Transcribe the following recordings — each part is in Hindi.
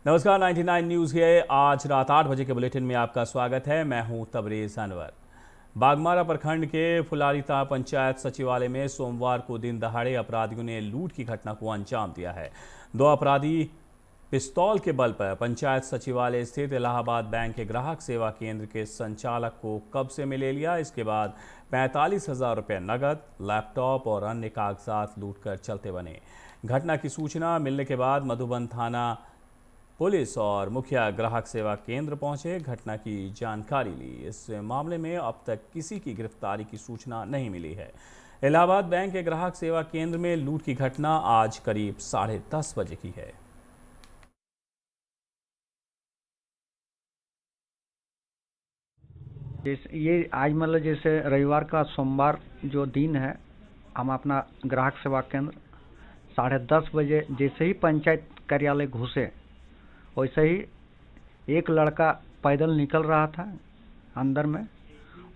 नमस्कार, 99 न्यूज़ है। आज रात 8 बजे के बुलेटिन में आपका स्वागत है। मैं हूं तबरेज़ अनवर। बागमारा प्रखंड के फुलारीता पंचायत सचिवालय में सोमवार को दिन दहाड़े अपराधियों ने लूट की घटना को अंजाम दिया है। दो अपराधी पिस्तौल के बल पर पंचायत सचिवालय स्थित इलाहाबाद बैंक के ग्राहक सेवा केंद्र के संचालक को कब्जे में ले लिया। इसके बाद 45,000 रुपये नकद, लैपटॉप और अन्य कागजात लूटकर चलते बने। घटना की सूचना मिलने के बाद मधुबन थाना पुलिस और मुखिया ग्राहक सेवा केंद्र पहुंचे, घटना की जानकारी ली। इस मामले में अब तक किसी की गिरफ्तारी की सूचना नहीं मिली है। इलाहाबाद बैंक के ग्राहक सेवा केंद्र में लूट की घटना आज करीब 10:30 बजे की है। जैसे ये आज मतलब जैसे रविवार का सोमवार जो दिन है, हम अपना ग्राहक सेवा केंद्र 10:30 बजे जैसे ही पंचायत कार्यालय घुसे, वैसे ही एक लड़का पैदल निकल रहा था अंदर में,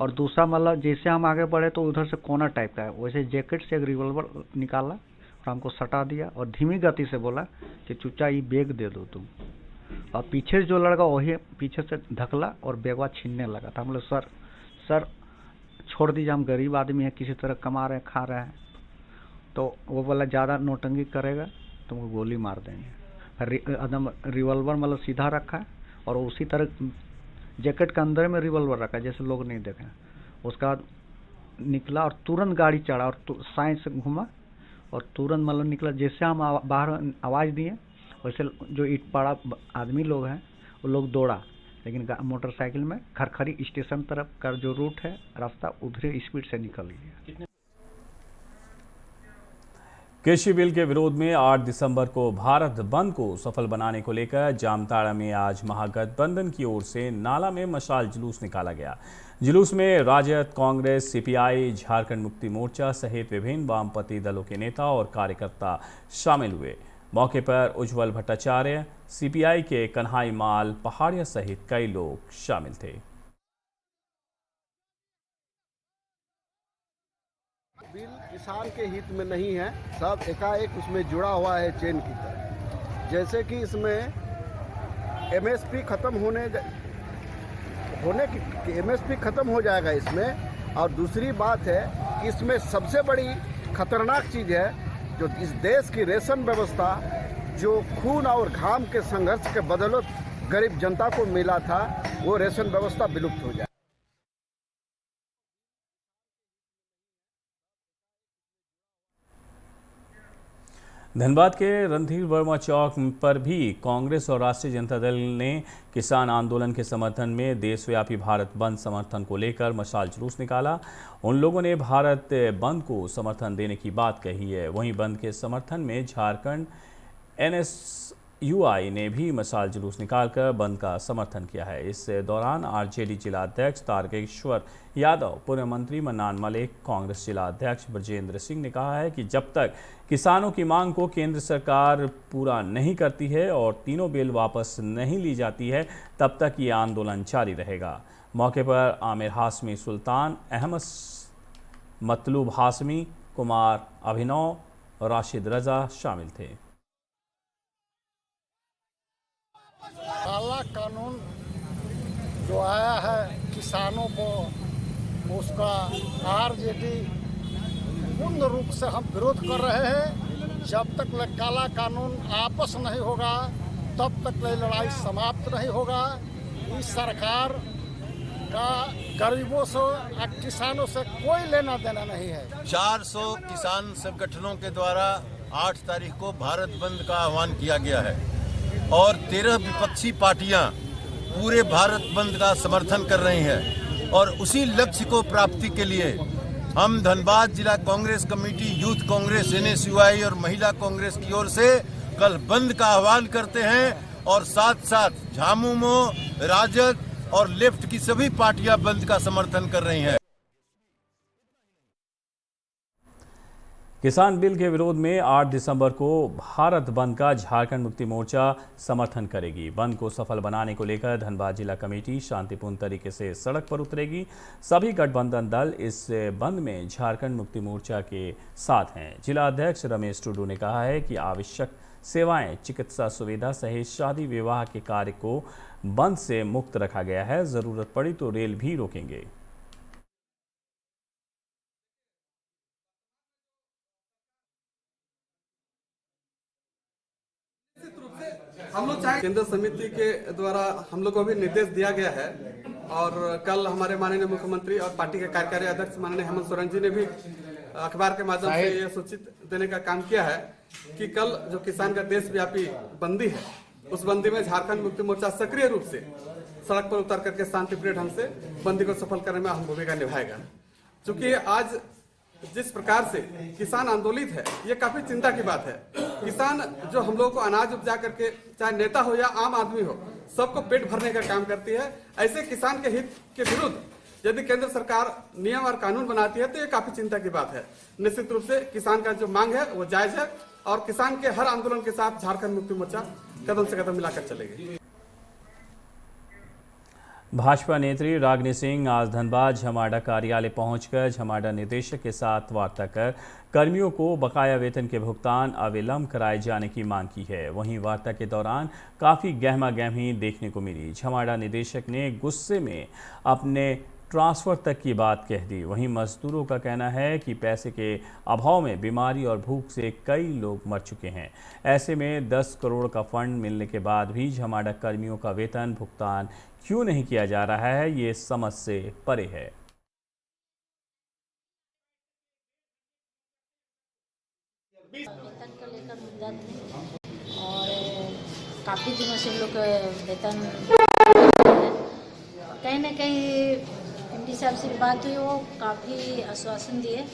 और दूसरा मतलब जैसे हम आगे बढ़े तो उधर से कोना टाइप का है, वैसे जैकेट से एक रिवॉल्वर निकाला और हमको सटा दिया और धीमी गति से बोला कि चुच्चा ये बैग दे दो तुम। और पीछे जो लड़का वही पीछे से धकला और बैगवा छीनने लगा था। हम लोग सर छोड़ दीजिए, हम गरीब आदमी हैं, किसी तरह कमा रहे हैं, खा रहे हैं। तो वो बोला ज़्यादा नोटंगी करेगा तुमको गोली मार देंगे। एकदम रिवॉल्वर मतलब सीधा रखा है और उसी तरह जैकेट के अंदर में रिवॉल्वर रखा है, जैसे लोग नहीं देखे। उसका बाद निकला और तुरंत गाड़ी चढ़ा और साइड से घुमा और तुरंत मतलब निकला। जैसे हम बाहर आवाज़ दिए, वैसे जो ईट पड़ा आदमी लोग हैं वो लोग दौड़ा, लेकिन मोटरसाइकिल में खरखरी स्टेशन तरफ का जो रूट है रास्ता, उधर स्पीड से निकल गया। कृषि बिल के विरोध में 8 दिसंबर को भारत बंद को सफल बनाने को लेकर जामताड़ा में आज महागठबंधन की ओर से नाला में मशाल जुलूस निकाला गया। जुलूस में राजद, कांग्रेस, सीपीआई, झारखंड मुक्ति मोर्चा सहित विभिन्न वामपंथी दलों के नेता और कार्यकर्ता शामिल हुए। मौके पर उज्जवल भट्टाचार्य, सीपीआई के कन्हाई माल पहाड़िया सहित कई लोग शामिल थे। बिल किसान के हित में नहीं है, सब एकाएक उसमें जुड़ा हुआ है चेन की तरह। जैसे कि इसमें एमएसपी एमएसपी खत्म हो जाएगा इसमें। और दूसरी बात है कि इसमें सबसे बड़ी खतरनाक चीज़ है, जो इस देश की रेशन व्यवस्था जो खून और घाम के संघर्ष के बदौलत गरीब जनता को मिला था, वो रेशन व्यवस्था विलुप्त हो जाए। धनबाद के रणधीर वर्मा चौक पर भी कांग्रेस और राष्ट्रीय जनता दल ने किसान आंदोलन के समर्थन में देशव्यापी भारत बंद समर्थन को लेकर मशाल जुलूस निकाला। उन लोगों ने भारत बंद को समर्थन देने की बात कही है। वहीं बंद के समर्थन में झारखंड NSUI ने भी मशाल जुलूस निकालकर बंद का समर्थन किया है। इस दौरान आरजेडी जिला अध्यक्ष तारकेश्वर यादव, पूर्व मंत्री मन्नान मलिक, कांग्रेस जिला अध्यक्ष ब्रजेंद्र सिंह ने कहा है कि जब तक किसानों की मांग को केंद्र सरकार पूरा नहीं करती है और तीनों बिल वापस नहीं ली जाती है, तब तक ये आंदोलन जारी रहेगा। मौके पर आमिर हाशमी सुल्तान, अहमद मतलूब हाशमी, कुमार अभिनव और राशिद रजा शामिल थे। काला कानून जो आया है किसानों को, उसका आरजेडी पूर्ण रूप से हम विरोध कर रहे हैं। जब तक काला कानून आपस नहीं होगा, तब तक लड़ाई समाप्त नहीं होगा। इस सरकार का गरीबों से और किसानों से कोई लेना देना नहीं है। 400 किसान संगठनों के द्वारा 8 तारीख को भारत बंद का आह्वान किया गया है और 13 विपक्षी पार्टियां पूरे भारत बंद का समर्थन कर रही हैं। और उसी लक्ष्य को प्राप्ति के लिए हम धनबाद जिला Congress committee, youth Congress, NSUI और महिला कांग्रेस की ओर से कल बंद का आह्वान करते हैं और साथ साथ झामुमो, राजद और लेफ्ट की सभी पार्टियां बंद का समर्थन कर रही हैं। किसान बिल के विरोध में 8 दिसंबर को भारत बंद का झारखंड मुक्ति मोर्चा समर्थन करेगी। बंद को सफल बनाने को लेकर धनबाद जिला कमेटी शांतिपूर्ण तरीके से सड़क पर उतरेगी। सभी गठबंधन दल इस बंद में झारखंड मुक्ति मोर्चा के साथ हैं। जिला अध्यक्ष रमेश टुडू ने कहा है कि आवश्यक सेवाएं, चिकित्सा सुविधा सहित शादी विवाह के कार्य को बंद से मुक्त रखा गया है। जरूरत पड़ी तो रेल भी रोकेंगे। हम लोग चाहे केंद्र समिति के द्वारा हम लोग को भी निर्देश दिया गया है और कल हमारे माननीय मुख्यमंत्री और पार्टी के कार्यकारी अध्यक्ष माननीय हेमंत सोरेन जी ने भी अखबार के माध्यम से ये सूचित देने का काम किया है कि कल जो किसान का देशव्यापी बंदी है उस बंदी में झारखंड मुक्ति मोर्चा सक्रिय रूप से सड़क पर उतर करके शांतिप्रिय ढंग से बंदी को सफल करने में अहम भूमिका निभाएगा। चूंकि आज जिस प्रकार से किसान आंदोलित है ये काफी चिंता की बात है। किसान जो हम लोग को अनाज उपजा करके, चाहे नेता हो या आम आदमी हो, सबको पेट भरने का काम करती है। ऐसे किसान के हित के विरुद्ध यदि केंद्र सरकार नियम और कानून बनाती है तो ये काफी चिंता की बात है। निश्चित रूप से किसान का जो मांग है वो जायज है और किसान के हर आंदोलन के साथ झारखंड मुक्ति मोर्चा कदम से कदम मिलाकर चलेगी। भाजपा नेत्री रागिनी सिंह आज धनबाद झमाडा कार्यालय पहुंचकर झमाडा निदेशक के साथ वार्ता कर कर्मियों को बकाया वेतन के भुगतान अविलंब कराए जाने की मांग की है। वहीं वार्ता के दौरान काफी गहमागहमी देखने को मिली। झमाडा निदेशक ने गुस्से में अपने ट्रांसफर तक की बात कह दी। वहीं मजदूरों का कहना है कि पैसे के अभाव में बीमारी और भूख से कई लोग मर चुके हैं। ऐसे में 10 करोड़ का फंड मिलने के बाद भी झमाडा कर्मियों का वेतन भुगतान क्यों नहीं किया जा रहा है, ये समझ से परे है। वेतन को लेकर मुद्दा थे और काफ़ी दिनों से लोग वेतन कहीं ना कहीं एमडी साहब से बात हुई, वो काफ़ी आश्वासन दिए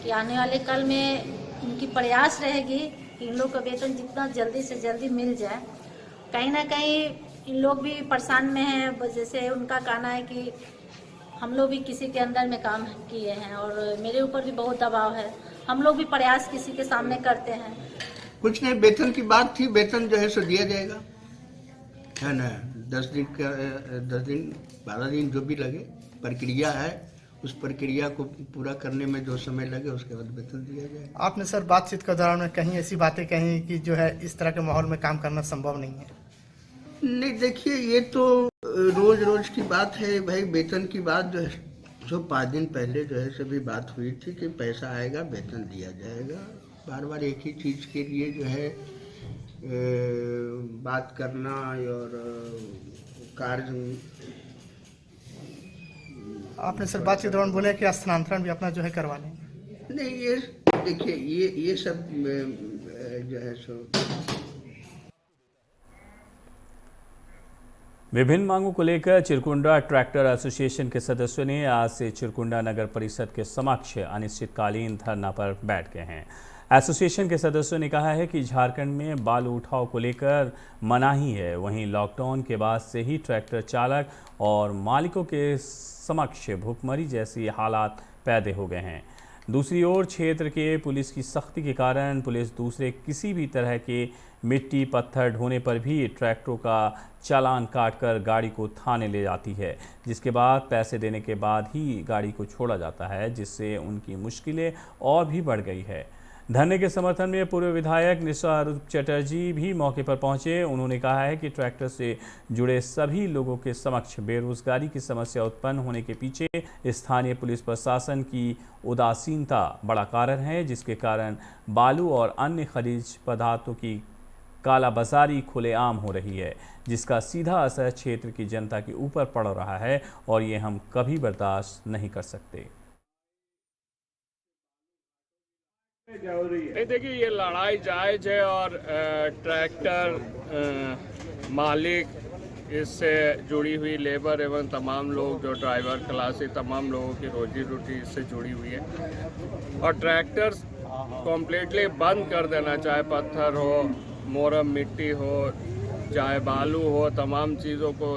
कि आने वाले कल में उनकी प्रयास रहेगी कि इन लोग का वेतन जितना जल्दी से जल्दी मिल जाए। कहीं ना कहीं इन लोग भी परेशान में हैं। जैसे उनका कहना है कि हम लोग भी किसी के अंदर में काम किए हैं और मेरे ऊपर भी बहुत दबाव है। हम लोग भी प्रयास किसी के सामने करते हैं। कुछ नहीं, वेतन की बात थी, वेतन जो है सो दिया जाएगा, है ना। 10 दिन 12 दिन जो भी लगे, प्रक्रिया है, उस प्रक्रिया को पूरा करने में जो समय लगे उसके बाद वेतन दिया जाएगा। आपने सर बातचीत के दौरान में कहीं ऐसी बातें कही कि जो है इस तरह के माहौल में काम करना संभव नहीं है? नहीं, देखिए ये तो रोज की बात है भाई। वेतन की बात जो है सो 5 दिन पहले जो है सभी बात हुई थी कि पैसा आएगा, वेतन दिया जाएगा। बार बार एक ही चीज के लिए जो है बात करना और कार्य। आपने सर बातचीत के दौरान बोले कि स्थानांतरण भी अपना जो है करवा लें। नहीं, ये देखिए ये सब जो है सो विभिन्न मांगों को लेकर चिरकुंडा ट्रैक्टर एसोसिएशन के सदस्यों ने आज से चिरकुंडा नगर परिषद के समक्ष अनिश्चितकालीन धरना पर बैठ गए हैं। एसोसिएशन के सदस्यों ने कहा है कि झारखंड में बालू उठाव को लेकर मनाही है। वहीं लॉकडाउन के बाद से ही ट्रैक्टर चालक और मालिकों के समक्ष भुखमरी जैसी हालात पैदा हो गए हैं। दूसरी ओर क्षेत्र के पुलिस की सख्ती के कारण पुलिस दूसरे किसी भी तरह के मिट्टी पत्थर ढोने पर भी ट्रैक्टरों का चालान काटकर गाड़ी को थाने ले जाती है, जिसके बाद पैसे देने के बाद ही गाड़ी को छोड़ा जाता है, जिससे उनकी मुश्किलें और भी बढ़ गई है। धरने के समर्थन में पूर्व विधायक निशा रूप चटर्जी भी मौके पर पहुंचे। उन्होंने कहा है कि ट्रैक्टर से जुड़े सभी लोगों के समक्ष बेरोजगारी की समस्या उत्पन्न होने के पीछे स्थानीय पुलिस प्रशासन की उदासीनता बड़ा कारण है, जिसके कारण बालू और अन्य खनिज पदार्थों की कालाबाजारी खुलेआम हो रही है, जिसका सीधा असर क्षेत्र की जनता के ऊपर पड़ रहा है और ये हम कभी बर्दाश्त नहीं कर सकते। नहीं, देखिए ये लड़ाई जायज है और ट्रैक्टर मालिक, इससे जुड़ी हुई लेबर एवं तमाम लोग जो ड्राइवर क्लासी, तमाम लोगों की रोजी रोटी इससे जुड़ी हुई है और ट्रैक्टर कम्प्लीटली बंद कर देना, चाहे पत्थर हो, मोरम मिट्टी हो, चाहे बालू हो, तमाम चीज़ों को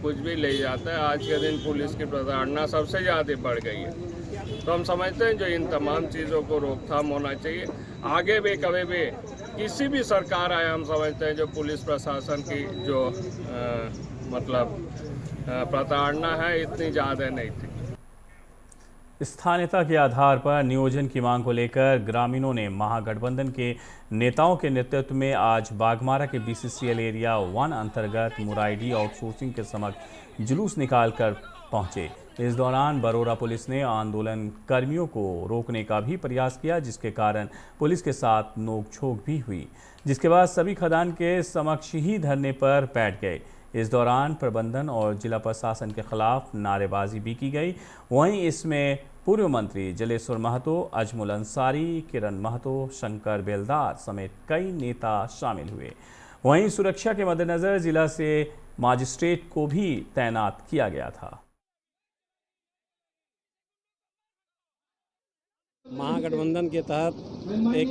कुछ भी ले जाता है। आज के दिन पुलिस की प्रताड़ना सबसे ज़्यादा बढ़ गई है। तो हम समझते हैं जो इन तमाम चीज़ों को रोकथाम होना चाहिए। आगे भी कभी भी किसी भी सरकार आए, हम समझते हैं जो पुलिस प्रशासन की जो प्रताड़ना है इतनी ज़्यादा नहीं थी। स्थानीयता के आधार पर नियोजन की मांग को लेकर ग्रामीणों ने महागठबंधन के नेताओं के नेतृत्व में आज बाघमारा के BCCL एरिया 1 अंतर्गत मुराइडी आउटसोर्सिंग के समक्ष जुलूस निकालकर पहुंचे। इस दौरान बरोरा पुलिस ने आंदोलन कर्मियों को रोकने का भी प्रयास किया, जिसके कारण पुलिस के साथ नोकझोंक भी हुई, जिसके बाद सभी खदान के समक्ष ही धरने पर बैठ गए। इस दौरान प्रबंधन और जिला प्रशासन के खिलाफ नारेबाजी भी की गई। वहीं इसमें पूर्व मंत्री जलेश्वर महतो, अजमुल अंसारी, किरण महतो, शंकर बेलदार समेत कई नेता शामिल हुए। वहीं सुरक्षा के मद्देनजर जिला से मजिस्ट्रेट को भी तैनात किया गया था। महागठबंधन के तहत एक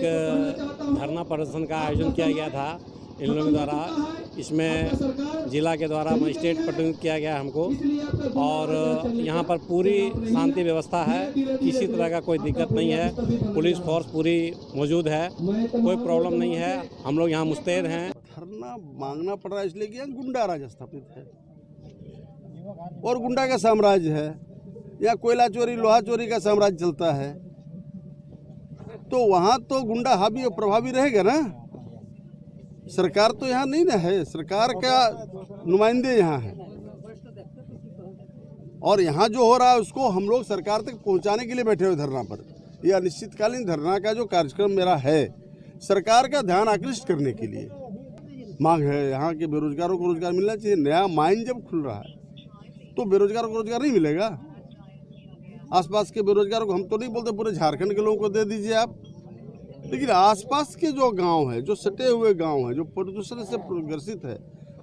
धरना प्रदर्शन का आयोजन किया गया था इन लोगों द्वारा। इसमें जिला के द्वारा मजिस्ट्रेट प्रतिनिधित्व किया गया हमको, और यहाँ पर पूरी शांति व्यवस्था है, किसी तरह का कोई दिक्कत नहीं है। पुलिस फोर्स पूरी मौजूद है, कोई प्रॉब्लम नहीं है। हम लोग यहाँ मुस्तैद हैं। धरना मांगना पड़ रहा है इसलिए कि यहाँ गुंडा राज स्थापित है और गुंडा का साम्राज्य है। यहाँ कोयला चोरी, लोहा चोरी का साम्राज्य चलता है, तो वहाँ तो गुंडा हावी और प्रभावी रहेगा ना। सरकार तो यहाँ नहीं ना है, सरकार का नुमाइंदे यहाँ है, और यहाँ जो हो रहा है उसको हम लोग सरकार तक पहुँचाने के लिए बैठे हुए धरना पर। यह अनिश्चितकालीन धरना का जो कार्यक्रम मेरा है, सरकार का ध्यान आकृष्ट करने के लिए मांग है। यहाँ के बेरोजगारों को रोजगार मिलना चाहिए। नया माइन जब खुल रहा है तो बेरोजगारों को रोजगार नहीं मिलेगा। आसपास के बेरोजगारों को हम तो नहीं बोलते पूरे झारखंड के लोगों को दे दीजिए आप, लेकिन आसपास के जो गांव है, जो सटे हुए गांव है, जो प्रदूषण से ग्रसित है,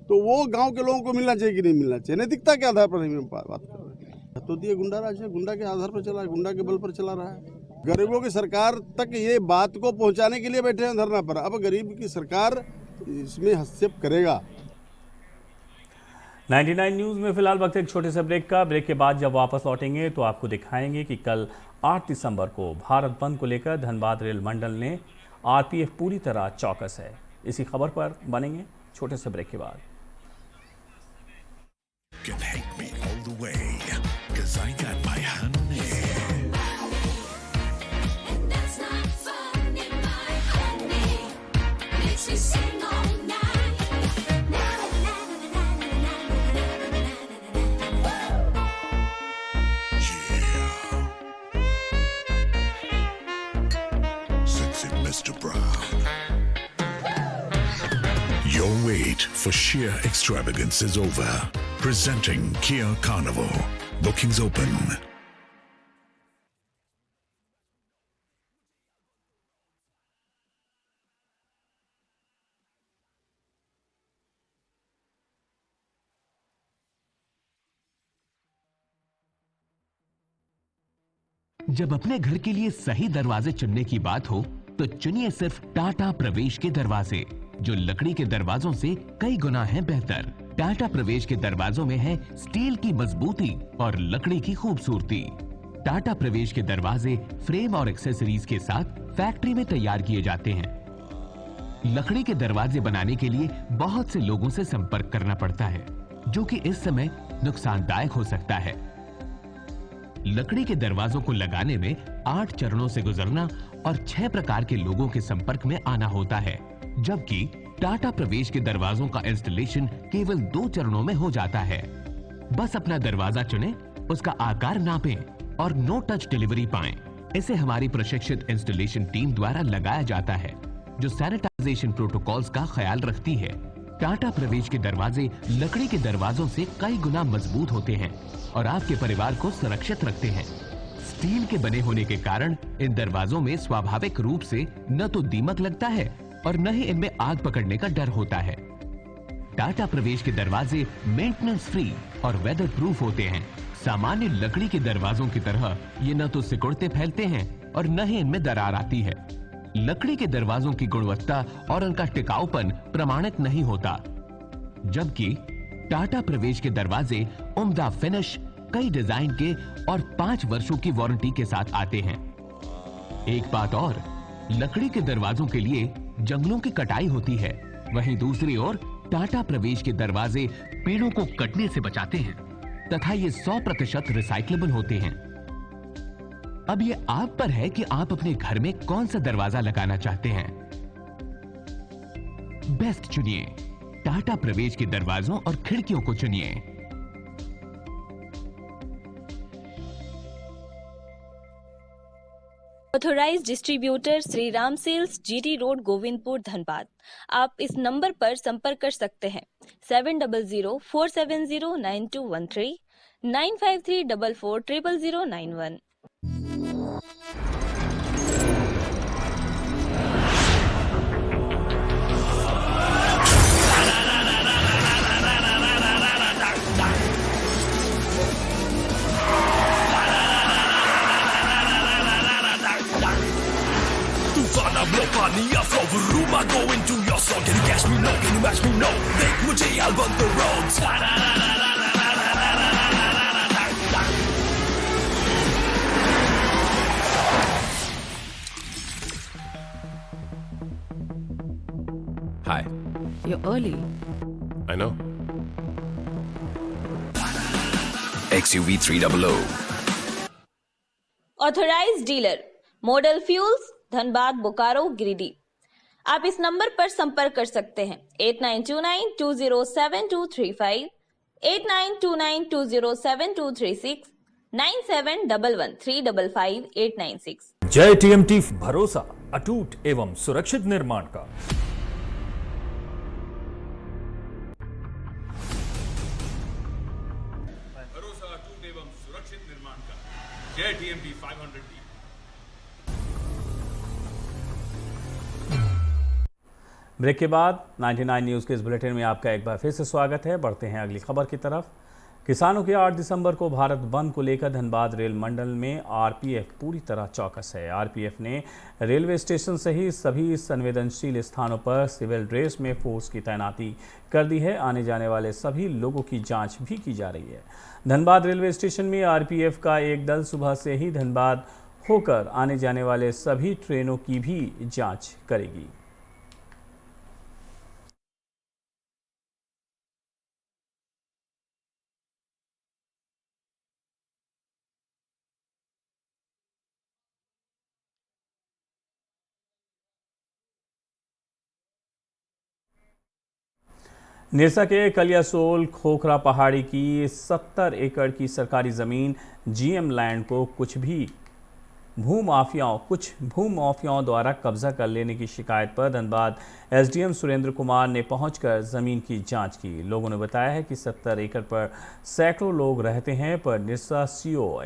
तो वो गांव के लोगों को मिलना चाहिए कि नहीं मिलना चाहिए। नैतिकता के आधार पर हम बात कर रहे हैं। तो ये गुंडा राज है, गुंडा के आधार पर चला है, गुंडा के बल पर चला रहा है। गरीबों की सरकार तक ये बात को पहुंचाने के लिए बैठे हैं धरना पर। अब गरीब की सरकार इसमें हस्तक्षेप करेगा। 99 न्यूज़ में फिलहाल वक्त एक छोटे से ब्रेक का। ब्रेक के बाद जब वापस लौटेंगे तो आपको दिखाएंगे कि कल 8 दिसंबर को भारत बंद को लेकर धनबाद रेल मंडल ने RPF पूरी तरह चौकस है। इसी खबर पर बनेंगे छोटे से ब्रेक के बाद। Mr. Brown. Your wait for sheer extravagance is over. Presenting Kia Carnival. Bookings open. जब अपने घर के लिए सही दरवाजे चुनने की बात हो तो चुनिए सिर्फ टाटा प्रवेश के दरवाजे, जो लकड़ी के दरवाजों से कई गुना है बेहतर। टाटा प्रवेश के दरवाजों में है स्टील की मजबूती और लकड़ी की खूबसूरती। टाटा प्रवेश के दरवाजे फ्रेम और एक्सेसरीज के साथ फैक्ट्री में तैयार किए जाते हैं। लकड़ी के दरवाजे बनाने के लिए बहुत से लोगों से संपर्क करना पड़ता है, जो कि इस समय नुकसानदायक हो सकता है। लकड़ी के दरवाजों को लगाने में 8 चरणों से गुजरना और 6 प्रकार के लोगों के संपर्क में आना होता है, जबकि टाटा प्रवेश के दरवाजों का इंस्टॉलेशन केवल 2 चरणों में हो जाता है। बस अपना दरवाजा चुनें, उसका आकार नापें और नो टच डिलीवरी पाएं। इसे हमारी प्रशिक्षित इंस्टॉलेशन टीम द्वारा लगाया जाता है, जो सैनिटाइजेशन प्रोटोकॉल्स का ख्याल रखती है। टाटा प्रवेश के दरवाजे लकड़ी के दरवाजों से कई गुना मजबूत होते हैं और आपके परिवार को सुरक्षित रखते हैं। स्टील के बने होने के कारण इन दरवाजों में स्वाभाविक रूप से न तो दीमक लगता है और न ही इनमें आग पकड़ने का डर होता है। टाटा प्रवेश के दरवाजे मेंटेनेंस फ्री और वेदर प्रूफ होते हैं। सामान्य लकड़ी के दरवाजों की तरह ये न तो सिकुड़ते फैलते हैं और न ही इनमें दरार आती है। लकड़ी के दरवाजों की गुणवत्ता और उनका टिकाऊपन प्रमाणित नहीं होता, जबकि टाटा प्रवेश के दरवाजे उम्दा फिनिश, कई डिजाइन के और 5 वर्षों की वारंटी के साथ आते हैं। एक बात और, लकड़ी के दरवाजों के लिए जंगलों की कटाई होती है, वहीं दूसरी ओर टाटा प्रवेश के दरवाजे पेड़ों को कटने से बचाते हैं तथा ये 100% रिसाइक्लेबल होते हैं। अब ये आप पर है कि आप अपने घर में कौन सा दरवाजा लगाना चाहते हैं। बेस्ट चुनिए, टाटा प्रवेश के दरवाजों और खिड़कियों को चुनिए। Authorised distributor Shri Ram sales, GT road, Govindpur, Dhanbad. आप इस नंबर पर संपर्क कर सकते हैं 7004709213 9534400091। Mania flow room, I go into your soul. Can you catch me? No. Can you match me? No. Take mujhe, I'll burn the roads. Hi. You're early. I know. XUV 300. Authorised dealer model fuels, Dhanbad, Bokaro, Giridih. आप इस नंबर पर संपर्क कर सकते हैं 8929207235, 8929207236, 9711355896। जय टीएमटी, भरोसा अटूट एवं सुरक्षित निर्माण का। भरोसा अटूट एवं सुरक्षित निर्माण का। जय टीएमटी 500D। ब्रेक के बाद 99 न्यूज़ के इस बुलेटिन में आपका एक बार फिर से स्वागत है। बढ़ते हैं अगली खबर की तरफ। किसानों के 8 दिसंबर को भारत बंद को लेकर धनबाद रेल मंडल में आरपीएफ पूरी तरह चौकस है। आरपीएफ ने रेलवे स्टेशन सहित सभी संवेदनशील स्थानों पर सिविल ड्रेस में फोर्स की तैनाती कर दी है। आने जाने वाले सभी लोगों की जांच भी की जा रही है। धनबाद रेलवे स्टेशन में आरपीएफ का एक दल सुबह से ही धनबाद होकर आने जाने वाले सभी ट्रेनों की भी जाँच करेगी। निरसा के कलियासोल खोखरा पहाड़ी की 70 एकड़ की सरकारी ज़मीन जीएम लैंड को कुछ भूमाफियाओं द्वारा कब्जा कर लेने की शिकायत पर धनबाद एसडीएम सुरेंद्र कुमार ने पहुंचकर ज़मीन की जांच की। लोगों ने बताया है कि 70 एकड़ पर सैकड़ों लोग रहते हैं, पर निरसा सीओ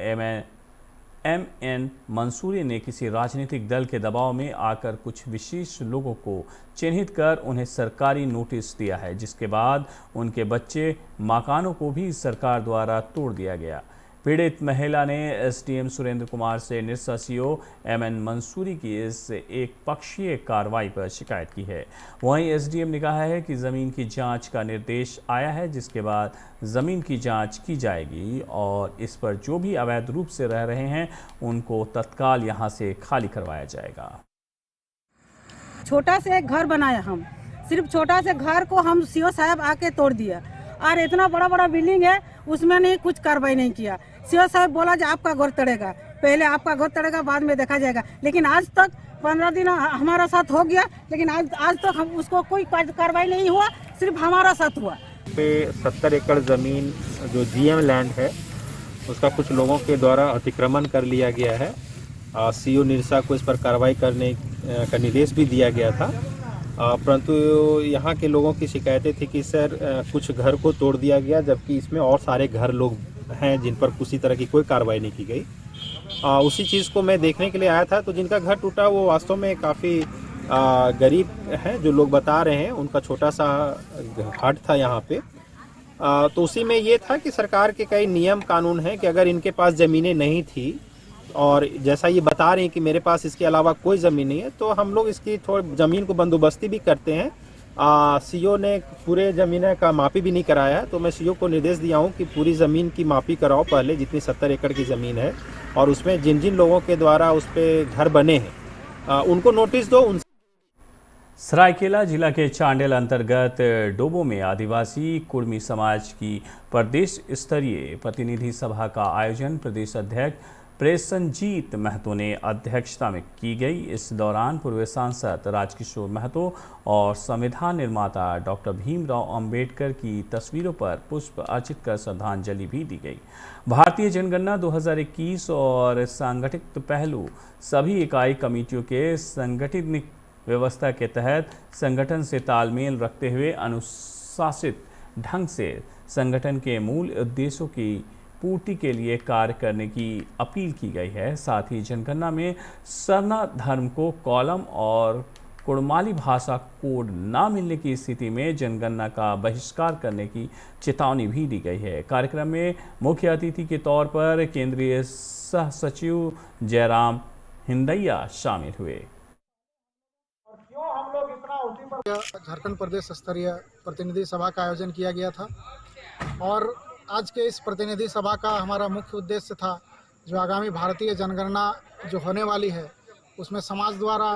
एमएन मंसूरी ने किसी राजनीतिक दल के दबाव में आकर कुछ विशेष लोगों को चिन्हित कर उन्हें सरकारी नोटिस दिया है, जिसके बाद उनके बच्चे मकानों को भी सरकार द्वारा तोड़ दिया गया। पीड़ित महिला ने एसडीएम सुरेंद्र कुमार से निरसा सीओ एमएन मंसूरी की इस एक पक्षीय कार्रवाई पर शिकायत की है। वहीं एसडीएम ने कहा है कि ज़मीन की जांच का निर्देश आया है, जिसके बाद ज़मीन की जांच की जाएगी और इस पर जो भी अवैध रूप से रह रहे हैं उनको तत्काल यहां से खाली करवाया जाएगा। छोटा से एक घर बनाया, हम सिर्फ छोटा से घर को हम सीओ साहब आके तोड़ दिया और इतना बड़ा बड़ा बिल्डिंग है उसमें नहीं कुछ कार्रवाई नहीं किया। सीओ साहब बोला जो आपका घर तड़ेगा, पहले आपका घर तड़ेगा बाद में देखा जाएगा, लेकिन आज तक 15 दिन हमारा साथ हो गया, लेकिन आज तक हम उसको कोई कार्रवाई नहीं हुआ, सिर्फ हमारा साथ हुआ। पे 70 एकड़ ज़मीन जो जीएम लैंड है उसका कुछ लोगों के द्वारा अतिक्रमण कर लिया गया है। सीओ निरसा को इस पर कार्रवाई करने का निर्देश भी दिया गया था, परंतु यहाँ के लोगों की शिकायतें थी कि सर कुछ घर को तोड़ दिया गया, जबकि इसमें और सारे घर लोग हैं जिन पर किसी तरह की कोई कार्रवाई नहीं की गई। उसी चीज़ को मैं देखने के लिए आया था। तो जिनका घर टूटा वो वास्तव में काफ़ी गरीब हैं, जो लोग बता रहे हैं। उनका छोटा सा घाट था यहाँ पे। तो उसी में ये था कि सरकार के कई नियम कानून हैं कि अगर इनके पास ज़मीनें नहीं थी और जैसा ये बता रहे हैं कि मेरे पास इसके अलावा कोई ज़मीन नहीं है, तो हम लोग इसकी थोड़ी ज़मीन को बंदोबस्ती भी करते हैं सीओ ने पूरे ज़मीन का मापी भी नहीं कराया है, तो मैं सीओ को निर्देश दिया हूँ कि पूरी ज़मीन की मापी कराओ पहले, जितनी 70 एकड़ की ज़मीन है, और उसमें जिन जिन लोगों के द्वारा उस पर घर बने हैं उनको नोटिस दो। सरायकेला जिला के चांडिल अंतर्गत डोबो में आदिवासी कुर्मी समाज की प्रदेश स्तरीय प्रतिनिधि सभा का आयोजन प्रदेश अध्यक्ष प्रसेनजीत महतो ने अध्यक्षता में की गई। इस दौरान पूर्व सांसद राजकिशोर महतो और संविधान निर्माता डॉक्टर भीमराव अंबेडकर की तस्वीरों पर पुष्प अर्चित कर श्रद्धांजलि भी दी गई। भारतीय जनगणना 2021 और संगठित पहलू सभी इकाई कमेटियों के संगठित व्यवस्था के तहत संगठन से तालमेल रखते हुए अनुशासित ढंग से संगठन के मूल उद्देश्यों की पूर्ति के लिए कार्य करने की अपील की गई है। साथ ही जनगणना में सरना धर्म को कॉलम और कुड़माली भाषा कोड न मिलने की स्थिति में जनगणना का बहिष्कार करने की चेतावनी भी दी गई है। कार्यक्रम में मुख्य अतिथि के तौर पर केंद्रीय सह सचिव जयराम हिंदैया शामिल हुए। झारखंड प्रदेश स्तरीय प्रतिनिधि सभा का आयोजन किया गया था और आज के इस प्रतिनिधि सभा का हमारा मुख्य उद्देश्य था जो आगामी भारतीय जनगणना जो होने वाली है उसमें समाज द्वारा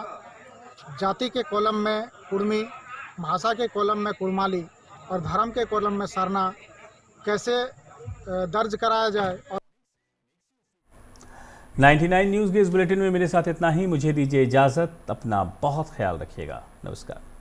जाति के कॉलम में कुर्मी, भाषा के कॉलम में कुड़माली और धर्म के कॉलम में सरना कैसे दर्ज कराया जाए। 99 न्यूज़ के इस बुलेटिन में मेरे साथ इतना ही। मुझे दीजिए इजाज़त। अपना बहुत ख्याल रखिएगा। नमस्कार।